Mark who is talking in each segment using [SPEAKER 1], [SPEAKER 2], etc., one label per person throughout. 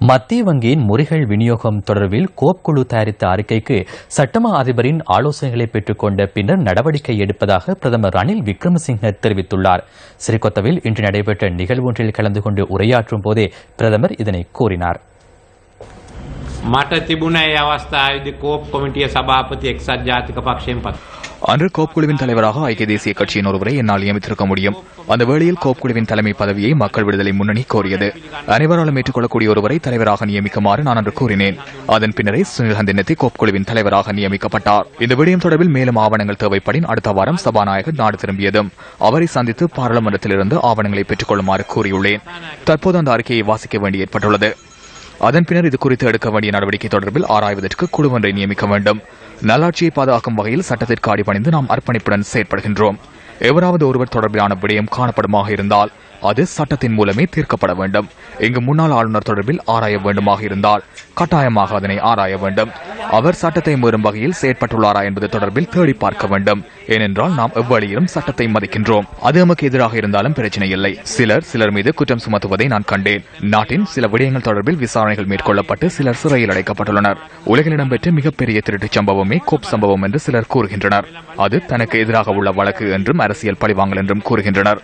[SPEAKER 1] மத்திய வங்கியின் முறைகள் விநியோகம் தொடர்பில் கோப் குழு தயாரித்த அறிக்கைக்கு சட்டமா அதிபரின் ஆலோசனைகளை பெற்றுக் கொண்ட பின்னர் நடவடிக்கை எடுப்பதாக பிரதமர் ரணில் விக்ரமசிங்க தெரிவித்துள்ளார். சிறிகொத்தவில் இன்று நடைபெற்ற நிகழ்வு ஒன்றில் கலந்து கொண்டு உரையாற்றும் போதே பிரதமர் இதனை கூறினார்.
[SPEAKER 2] அன்று கோப் குழுவின் தலைவராக ஐக்கிய தேசிய கட்சியின் ஒருவரை என்னால் நியமித்திருக்க முடியும். அந்த வேளையில் கோப் குழுவின் தலைமை பதவியை மக்கள் விடுதலை முன்னணி கோரியது. அனைவராலும் ஏற்றுக்கொள்ளக்கூடிய ஒருவரை தலைவராக நியமிக்குமாறு நான் அன்று கூறினேன். அதன் பின்னரே சுனில் ஹந்தினத்தி கோப் குழுவின் தலைவராக நியமிக்கப்பட்டார். இந்த விடயம் தொடர்பில் மேலும் ஆவணங்கள் தேவைப்படின் அடுத்த வாரம் சபாநாயகர் நாடு திரும்பியதும் அவரை சந்தித்து பாராளுமன்றத்திலிருந்து ஆவணங்களை பெற்றுக் கொள்ளுமாறு கூறியுள்ளேன். தற்போது அந்த அறிக்கையை வாசிக்க வேண்டி ஏற்பட்டுள்ளது. அதன் பின்னர் இது குறித்து எடுக்க வேண்டிய நடவடிக்கை தொடர்பில் ஆராய்வதற்கு குழு ஒன்றை நியமிக்க வேண்டும். நல்லாட்சியை பாதுகாக்கும் வகையில் சட்டத்திற்கு அடிபணிந்து நாம் அர்ப்பணிப்புடன் செயற்படுகின்றோம். எவராவது ஒருவர் தொடர்பிலான விடயம் காணப்படுமாக இருந்தால் அது சட்டத்தின் மூலமே தீர்க்கப்பட வேண்டும். இங்கு முன்னாள் ஆளுநர் தொடர்பில் ஆராய வேண்டுமாக இருந்தால் கட்டாயமாக அதனை ஆராய வேண்டும். அவர் சட்டத்தை மீறும் வகையில் செயற்பட்டுள்ளாரா என்பது தொடர்பில் தேடி பார்க்க வேண்டும். ஏனென்றால் நாம் எவ்வழியிலும் சட்டத்தை மதிக்கின்றோம். அது நமக்கு எதிராக இருந்தாலும் பிரச்சனை இல்லை. சிலர் மீது குற்றம் சுமத்துவதை நான் கண்டேன். நாட்டின் சில விடயங்கள் தொடர்பில் விசாரணைகள் மேற்கொள்ளப்பட்டு சிலர் சிறையில் அடைக்கப்பட்டுள்ளனர். உலகில் இடம்பெற்ற மிகப்பெரிய திருட்டுச் சம்பவமே கோப் சம்பவம் என்று சிலர் கூறுகின்றனர். அது தனக்கு எதிராக உள்ள வழக்கு என்றும் அரசியல் பழிவாங்கல் என்றும் கூறுகின்றனர்.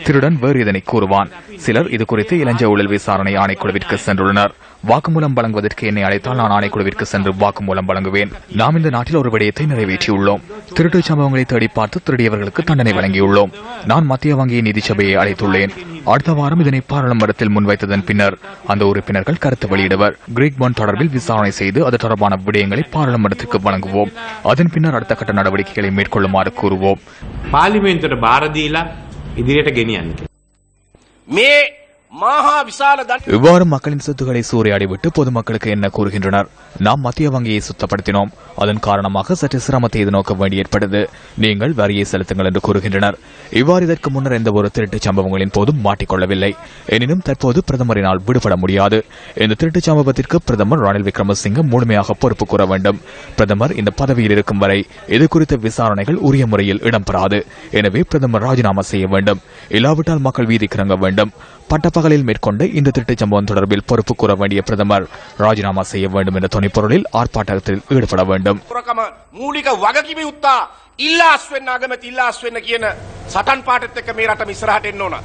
[SPEAKER 2] திருடன் வேறு இதனை கூறுவான். சிலர் இது குறித்து இளஞ்ச ஊழல் விசாரணை ஆணைக்குழுவிற்கு சென்றுள்ளனர். வாக்குமூலம் வழங்குவதற்கு என்னை அழைத்தால் நான் ஆணைக்குழுவிற்கு சென்று வாக்குமூலம் வழங்குவேன். நாம் இந்த நாட்டில் ஒரு விடயத்தை நிறைவேற்றியுள்ளோம். திருட்டு சம்பவங்களை தேடி பார்த்து திருடியவர்களுக்கு தண்டனை வழங்கியுள்ளோம். நான் மத்திய வங்கியின் நிதி சபையை அழைத்துள்ளேன். அடுத்த வாரம் இதனை பாராளுமன்றத்தில் முன்வைத்ததன் பின்னர் அந்த உறுப்பினர்கள் கருத்து வெளியிடுவர். கிரீக் பாண்ட் தொடர்பில் விசாரணை செய்து அது தொடர்பான விடயங்களை பாராளுமன்றத்திற்கு வழங்குவோம். அதன் பின்னர் அடுத்த கட்ட நடவடிக்கைகளை மேற்கொள்ளுமாறு கூறுவோம்.
[SPEAKER 3] பார்லிமென்ட் பாரதியில இதிரேட்ட கெனியன்
[SPEAKER 2] இவ்வாறு மக்களின் சொத்துக்களை சூறையாடிவிட்டு பொதுமக்களுக்கு என்ன கூறுகின்றனர்? நாம் மத்திய வங்கியை சுத்தப்படுத்தினோம். அதன் காரணமாக சற்று சிரமத்தை எதிர்நோக்க வேண்டி ஏற்பட்டது. நீங்கள் வரியை செலுத்துங்கள் என்று கூறுகின்றனர். இவ்வாறு இதற்கு முன்னர் எந்த ஒரு திருட்டுச் சம்பவங்களின் போதும் மாட்டிக்கொள்ளவில்லை. எனினும் தற்போது பிரதமரினால் விடுபட முடியாது. இந்த திருட்டுச் சம்பவத்திற்கு பிரதமர் ரணில் விக்ரமசிங்க முழுமையாக பொறுப்பு கூற வேண்டும். பிரதமர் இந்த பதவியில் இருக்கும் வரை இது குறித்த விசாரணைகள் உரிய முறையில் இடம்பெறாது. எனவே பிரதமர் ராஜினாமா செய்ய வேண்டும். இல்லாவிட்டால் மக்கள் வீதிக்கு இறங்க வேண்டும். பட்டப்பகலில் மேற்கொண்டு இந்த திருட்டுச் சம்பவம் தொடர்பில் பொறுப்பு கூற வேண்டிய பிரதமர் ராஜினாமா செய்ய வேண்டும் என்ற துணைப்பொருளில் ஆர்ப்பாட்டத்தில் ஈடுபட வேண்டும்.
[SPEAKER 4] මූලික වගකීම යුත්තා ඉල්ලාස් වෙන්න අගමැති ඉල්ලාස් වෙන්න කියන සටන් පාටත් එක්ක මේ රටම ඉස්සරහට එන්න ඕන.